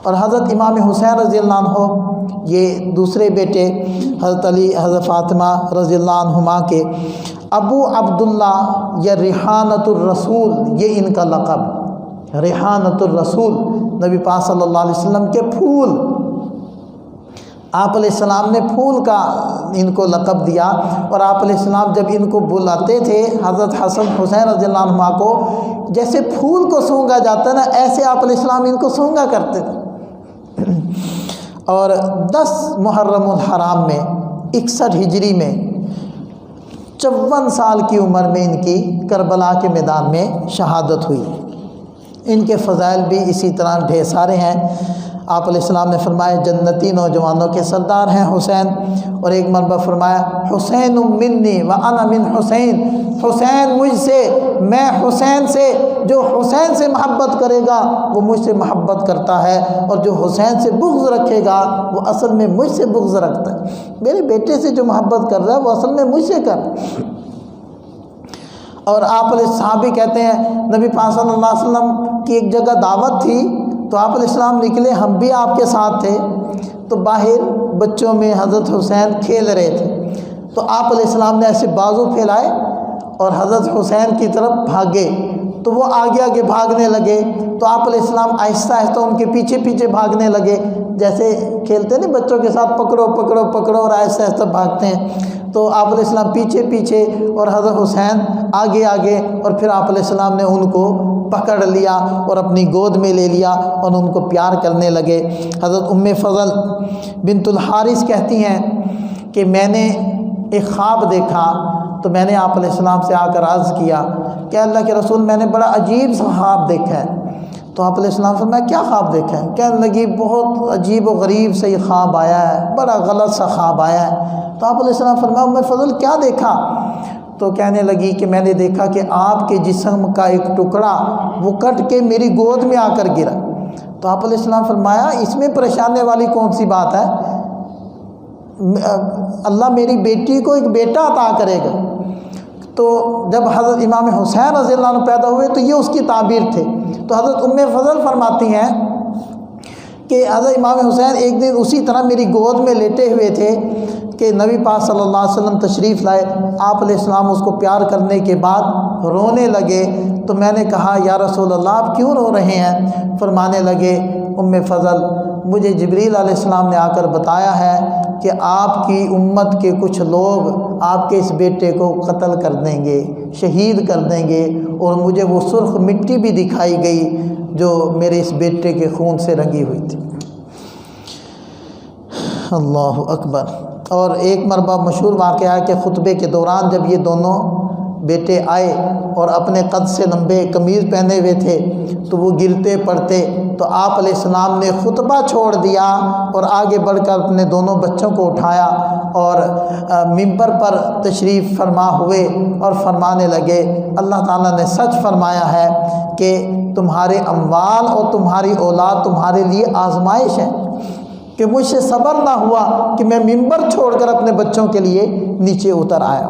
اور حضرت امام حسین رضی اللہ عنہ یہ دوسرے بیٹے حضرت علی حضرت فاطمہ رضی اللہ عنہما کے ابو عبداللہ یا ریحانۃ الرسول، یہ ان کا لقب، ریحانۃ الرسول، نبی پاک صلی اللہ علیہ وسلم کے پھول، آپ علیہ السلام نے پھول کا ان کو لقب دیا۔ اور آپ علیہ السلام جب ان کو بلاتے تھے حضرت حسن حسین رضی اللہ عنہما کو، جیسے پھول کو سونگا جاتا ہے نا، ایسے آپ علیہ السلام ان کو سونگا کرتے تھے۔ اور 10 محرم الحرام میں 61 ہجری میں 54 سال کی عمر میں ان کی کربلا کے میدان میں شہادت ہوئی۔ ان کے فضائل بھی اسی طرح ڈھیر سارے ہیں۔ آپ علیہ السلام نے فرمایا جنتی نوجوانوں کے سردار ہیں حسین، اور ایک مرتبہ فرمایا حسین منی و انا من حسین، حسین مجھ سے، میں حسین سے، جو حسین سے محبت کرے گا وہ مجھ سے محبت کرتا ہے، اور جو حسین سے بغض رکھے گا وہ اصل میں مجھ سے بغض رکھتا ہے۔ میرے بیٹے سے جو محبت کر رہا ہے وہ اصل میں مجھ سے کر۔ اور آپ علیہ صحابی کہتے ہیں نبی پاک صلی اللہ علیہ وسلم کی ایک جگہ دعوت تھی تو آپ علیہ السلام نکلے، ہم بھی آپ کے ساتھ تھے، تو باہر بچوں میں حضرت حسین کھیل رہے تھے، تو آپ علیہ السلام نے ایسے بازو پھیلائے اور حضرت حسین کی طرف بھاگے، تو وہ آگے آگے بھاگنے لگے، تو آپ علیہ السلام آہستہ آہستہ ان کے پیچھے پیچھے بھاگنے لگے، جیسے کھیلتے ہیں نا بچوں کے ساتھ، پکڑو پکڑو پکڑو، اور آہستہ آہستہ بھاگتے ہیں۔ تو آپ علیہ السلام پیچھے پیچھے اور حضرت حسین آگے آگے، اور پھر آپ علیہ السلام نے ان کو پکڑ لیا اور اپنی گود میں لے لیا اور ان کو پیار کرنے لگے۔ حضرت ام فضل بنت الحارث کہتی ہیں کہ میں نے ایک خواب دیکھا، تو میں نے آپ علیہ السلام سے آ کر عرض کیا کہ اللہ کے رسول میں نے بڑا عجیب سا خواب دیکھا ہے۔ تو آپ علیہ السلام سے میں کیا خواب دیکھا ہے؟ کہنے لگی بہت عجیب و غریب سے یہ خواب آیا ہے، بڑا غلط سا خواب آیا ہے۔ تو آپ علیہ السلام فرمایا ام فضل کیا دیکھا؟ تو کہنے لگی کہ میں نے دیکھا کہ آپ کے جسم کا ایک ٹکڑا وہ کٹ کے میری گود میں آ کر گرا۔ تو آپ علیہ السلام فرمایا اس میں پریشانی والی کون سی بات ہے؟ اللہ میری بیٹی کو ایک بیٹا عطا کرے گا۔ تو جب حضرت امام حسین رضی اللہ عنہ پیدا ہوئے تو یہ اس کی تعبیر تھے۔ تو حضرت ام فضل فرماتی ہیں کہ حضرت امام حسین ایک دن اسی طرح میری گود میں لیٹے ہوئے تھے کہ نبی پاک صلی اللہ علیہ وسلم تشریف لائے، آپ علیہ السلام اس کو پیار کرنے کے بعد رونے لگے، تو میں نے کہا یا رسول اللہ آپ کیوں رو رہے ہیں؟ فرمانے لگے ام فضل مجھے جبریل علیہ السلام نے آ کر بتایا ہے کہ آپ کی امت کے کچھ لوگ آپ کے اس بیٹے کو قتل کر دیں گے، شہید کر دیں گے، اور مجھے وہ سرخ مٹی بھی دکھائی گئی جو میرے اس بیٹے کے خون سے رنگی ہوئی تھی۔ اللہ اکبر۔ اور ایک مرتبہ مشہور واقعہ ہے کہ خطبے کے دوران جب یہ دونوں بیٹے آئے اور اپنے قد سے لمبے قمیض پہنے ہوئے تھے تو وہ گرتے پڑتے، تو آپ علیہ السلام نے خطبہ چھوڑ دیا اور آگے بڑھ کر اپنے دونوں بچوں کو اٹھایا اور ممبر پر تشریف فرما ہوئے اور فرمانے لگے اللہ تعالیٰ نے سچ فرمایا ہے کہ تمہارے اموال اور تمہاری اولاد تمہارے لیے آزمائش ہے، کہ مجھ سے صبر نہ ہوا کہ میں ممبر چھوڑ کر اپنے بچوں کے لیے نیچے اتر آیا۔